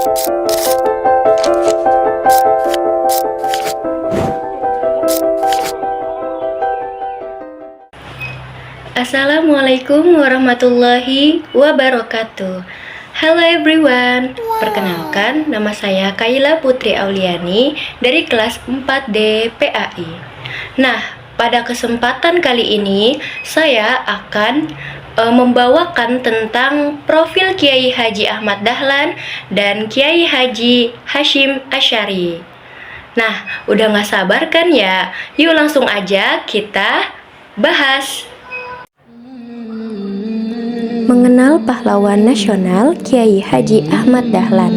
Assalamualaikum warahmatullahi wabarakatuh. Halo everyone, perkenalkan nama saya Kaila Putri Auliani dari kelas 4D PAI. Nah, pada kesempatan kali ini saya akan membawakan tentang profil Kiai Haji Ahmad Dahlan dan Kiai Haji Hasyim Asy'ari. Nah, udah gak sabar kan ya? Yuk langsung aja kita bahas. Mengenal pahlawan nasional Kiai Haji Ahmad Dahlan.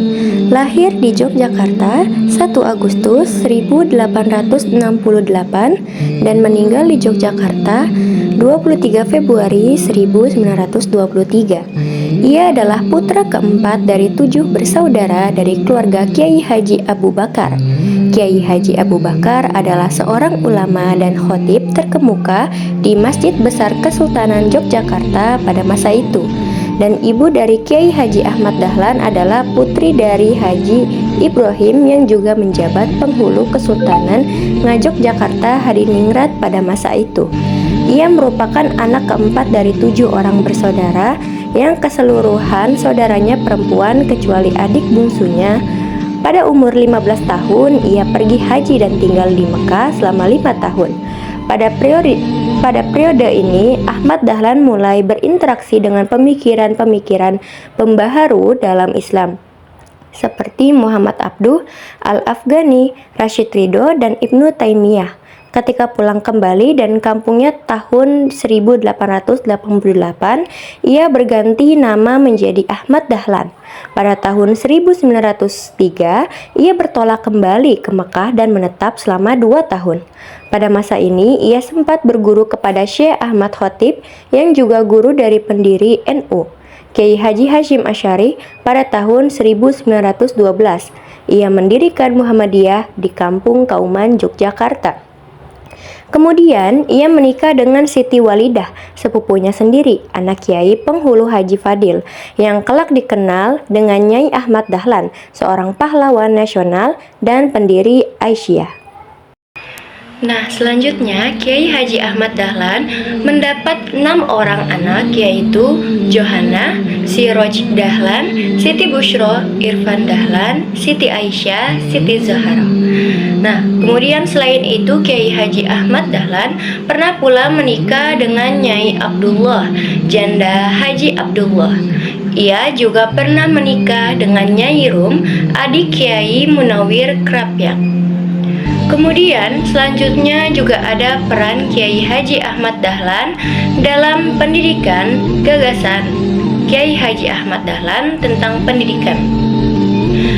Lahir di Yogyakarta 1 Agustus 1868 dan meninggal di Yogyakarta 23 Februari 1923. Ia adalah putra keempat dari 7 bersaudara dari keluarga Kiai Haji Abu Bakar. Kiai Haji Abu Bakar adalah seorang ulama dan khatib terkemuka di Masjid Besar Kesultanan Yogyakarta pada masa itu. Dan ibu dari Kiai Haji Ahmad Dahlan adalah putri dari Haji Ibrahim yang juga menjabat penghulu Kesultanan Ngayogyakarta Hadiningrat pada masa itu. Ia merupakan anak keempat dari 7 orang bersaudara yang keseluruhan saudaranya perempuan kecuali adik bungsunya. Pada umur 15 tahun, ia pergi haji dan tinggal di Mekah selama 5 tahun. Pada periode ini, Ahmad Dahlan mulai berinteraksi dengan pemikiran-pemikiran pembaharu dalam Islam, seperti Muhammad Abduh Al-Afghani, Rashid Ridho, dan Ibnu Taimiyah. Ketika pulang kembali dan kampungnya tahun 1888, ia berganti nama menjadi Ahmad Dahlan. Pada tahun 1903, ia bertolak kembali ke Mekah dan menetap selama 2 tahun. Pada masa ini, ia sempat berguru kepada Syekh Ahmad Khatib yang juga guru dari pendiri NU, Kiai Haji Hasyim Asy'ari pada tahun 1912. Ia mendirikan Muhammadiyah di Kampung Kauman, Yogyakarta. Kemudian ia menikah dengan Siti Walidah, sepupunya sendiri, anak Kiai Penghulu Haji Fadil, yang kelak dikenal dengan Nyai Ahmad Dahlan, seorang pahlawan nasional dan pendiri Aisyah. Nah, selanjutnya Kiai Haji Ahmad Dahlan mendapat 6 orang anak, yaitu Johana, Siroj Dahlan, Siti Bushro, Irfan Dahlan, Siti Aisyah, Siti Zahra. Nah, kemudian selain itu Kiai Haji Ahmad Dahlan pernah pula menikah dengan Nyai Abdullah, janda Haji Abdullah. Ia juga pernah menikah dengan Nyai Rum, adik Kiai Munawir Krapyak. Kemudian selanjutnya juga ada peran Kiai Haji Ahmad Dahlan dalam pendidikan, gagasan Kiai Haji Ahmad Dahlan tentang pendidikan.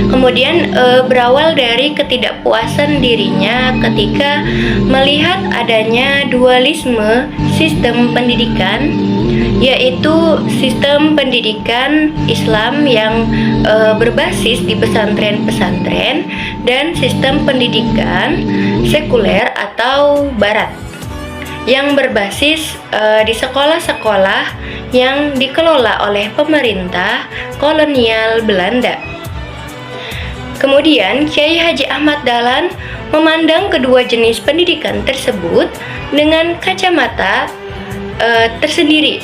Kemudian berawal dari ketidakpuasan dirinya ketika melihat adanya dualisme sistem pendidikan, yaitu sistem pendidikan Islam yang berbasis di pesantren-pesantren dan sistem pendidikan sekuler atau barat yang berbasis di sekolah-sekolah yang dikelola oleh pemerintah kolonial Belanda. Kemudian Kiai Haji Ahmad Dahlan memandang kedua jenis pendidikan tersebut dengan kacamata tersendiri.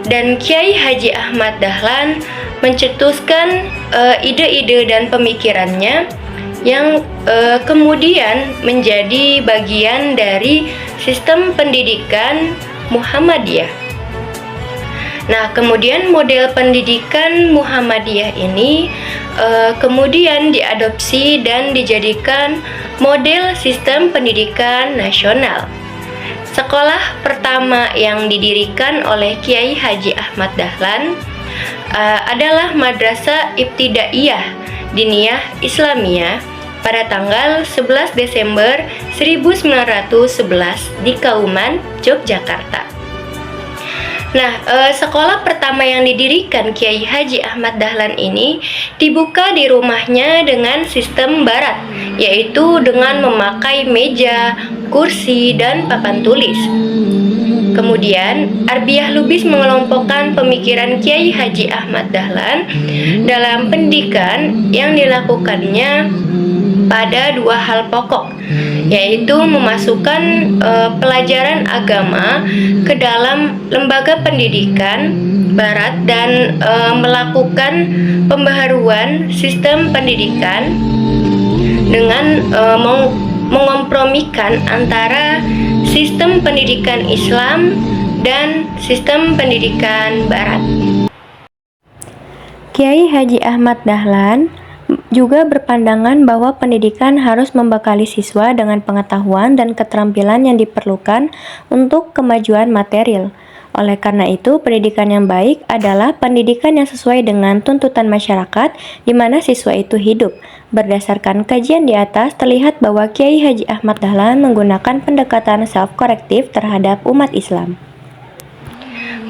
Dan Kiai Haji Ahmad Dahlan mencetuskan ide-ide dan pemikirannya yang kemudian menjadi bagian dari sistem pendidikan Muhammadiyah. Nah, kemudian model pendidikan Muhammadiyah ini kemudian diadopsi dan dijadikan model sistem pendidikan nasional. Sekolah pertama yang didirikan oleh Kiai Haji Ahmad Dahlan adalah Madrasah Ibtidaiyah Diniyah Islamiyah pada tanggal 11 Desember 1911 di Kauman, Yogyakarta. Nah, sekolah pertama yang didirikan Kiai Haji Ahmad Dahlan ini dibuka di rumahnya dengan sistem barat, yaitu dengan memakai meja, kursi, dan papan tulis. Kemudian, Arbiyah Lubis mengelompokkan pemikiran Kiai Haji Ahmad Dahlan dalam pendidikan yang dilakukannya pada dua hal pokok, yaitu memasukkan pelajaran agama ke dalam lembaga pendidikan barat dan melakukan pembaharuan sistem pendidikan dengan mengompromikan antara sistem pendidikan Islam dan sistem pendidikan barat. Kiai Haji Ahmad Dahlan juga berpandangan bahwa pendidikan harus membekali siswa dengan pengetahuan dan keterampilan yang diperlukan untuk kemajuan material. Oleh karena itu, pendidikan yang baik adalah pendidikan yang sesuai dengan tuntutan masyarakat di mana siswa itu hidup. Berdasarkan kajian di atas, terlihat bahwa Kiai Haji Ahmad Dahlan menggunakan pendekatan self-korektif terhadap umat Islam.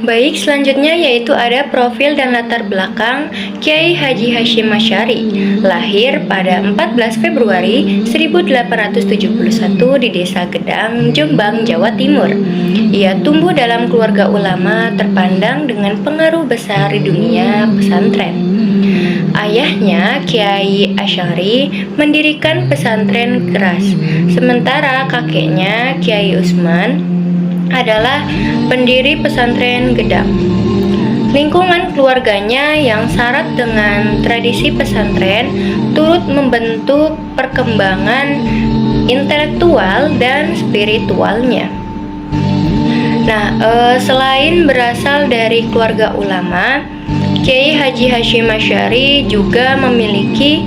Baik, selanjutnya yaitu ada profil dan latar belakang Kiai Haji Hasyim Asy'ari. Lahir pada 14 Februari 1871 di Desa Gedang, Jombang, Jawa Timur. Ia tumbuh dalam keluarga ulama terpandang dengan pengaruh besar di dunia pesantren. Ayahnya, Kiai Asy'ari, mendirikan pesantren Keras, sementara kakeknya, Kiai Usman, adalah pendiri pesantren Gedang. Lingkungan keluarganya yang syarat dengan tradisi pesantren turut membentuk perkembangan intelektual dan spiritualnya. Nah, selain berasal dari keluarga ulama, Kiai Haji Hasyim Asy'ari juga memiliki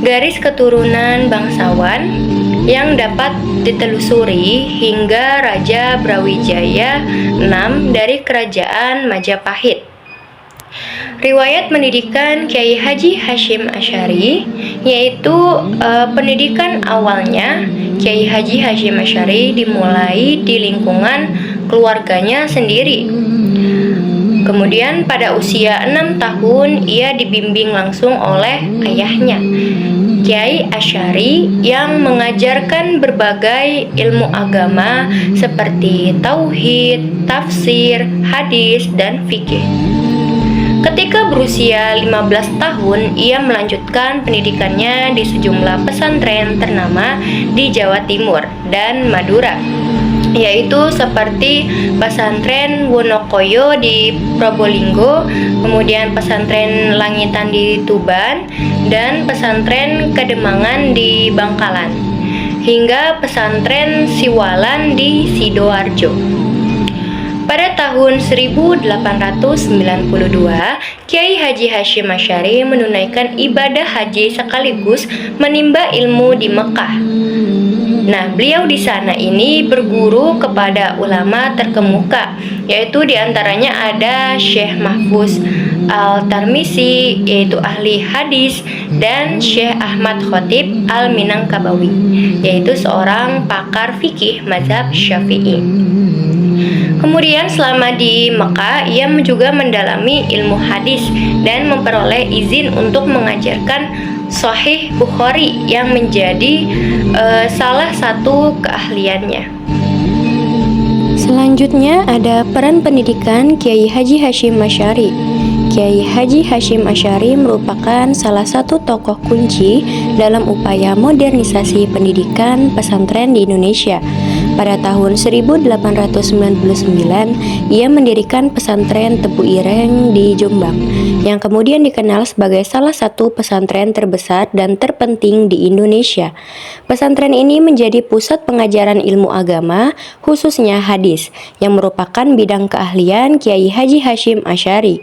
garis keturunan bangsawan yang dapat ditelusuri hingga Raja Brawijaya VI dari Kerajaan Majapahit. Riwayat pendidikan Kiai Haji Hasyim Asy'ari yaitu pendidikan awalnya Kiai Haji Hasyim Asy'ari dimulai di lingkungan keluarganya sendiri. Kemudian pada usia 6 tahun ia dibimbing langsung oleh ayahnya, Kiai Asy'ari, yang mengajarkan berbagai ilmu agama seperti tauhid, tafsir, hadis, dan fikih. Ketika berusia 15 tahun, ia melanjutkan pendidikannya di sejumlah pesantren ternama di Jawa Timur dan Madura, yaitu seperti pesantren Wonokoyo di Probolinggo, kemudian pesantren Langitan di Tuban, dan pesantren Kademangan di Bangkalan, hingga pesantren Siwalan di Sidoarjo. Pada tahun 1892, Kiai Haji Hasyim Asy'ari menunaikan ibadah haji sekaligus menimba ilmu di Mekah. Nah, beliau di sana ini berguru kepada ulama terkemuka, yaitu diantaranya ada Syekh Mahfuz Al-Tarmisi, yaitu ahli hadis, dan Syekh Ahmad Khotib Al-Minangkabawi, yaitu seorang pakar fikih mazhab Syafi'i. Kemudian selama di Mekah, ia juga mendalami ilmu hadis dan memperoleh izin untuk mengajarkan Sahih Bukhari yang menjadi salah satu keahliannya. Selanjutnya ada peran pendidikan Kiai Haji Hasyim Asy'ari. Kiai Haji Hasyim Asy'ari merupakan salah satu tokoh kunci dalam upaya modernisasi pendidikan pesantren di Indonesia. Pada tahun 1899, ia mendirikan pesantren Tebu Ireng di Jombang, yang kemudian dikenal sebagai salah satu pesantren terbesar dan terpenting di Indonesia. Pesantren ini menjadi pusat pengajaran ilmu agama, khususnya hadis, yang merupakan bidang keahlian Kiai Haji Hasyim Asy'ari.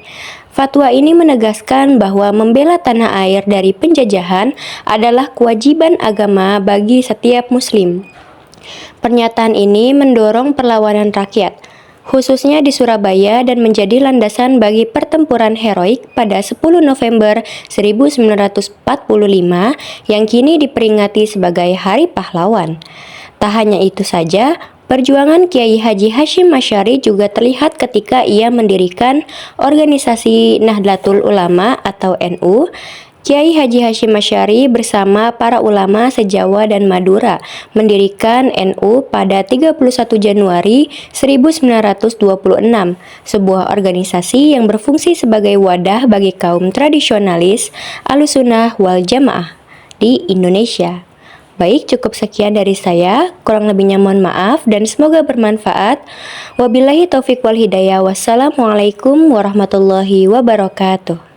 Fatwa ini menegaskan bahwa membela tanah air dari penjajahan adalah kewajiban agama bagi setiap muslim. Pernyataan ini mendorong perlawanan rakyat, khususnya di Surabaya, dan menjadi landasan bagi pertempuran heroik pada 10 November 1945 yang kini diperingati sebagai Hari Pahlawan. Tak hanya itu saja, perjuangan Kiai Haji Hasyim Asy'ari juga terlihat ketika ia mendirikan organisasi Nahdlatul Ulama atau NU Kiai Haji Hashim Asy'ari bersama para ulama se-Jawa dan Madura mendirikan NU pada 31 Januari 1926, sebuah organisasi yang berfungsi sebagai wadah bagi kaum tradisionalis Ahlussunnah wal Jamaah di Indonesia. Baik, cukup sekian dari saya. Kurang lebihnya mohon maaf dan semoga bermanfaat. Wabillahi taufik wal hidayah. Wassalamualaikum warahmatullahi wabarakatuh.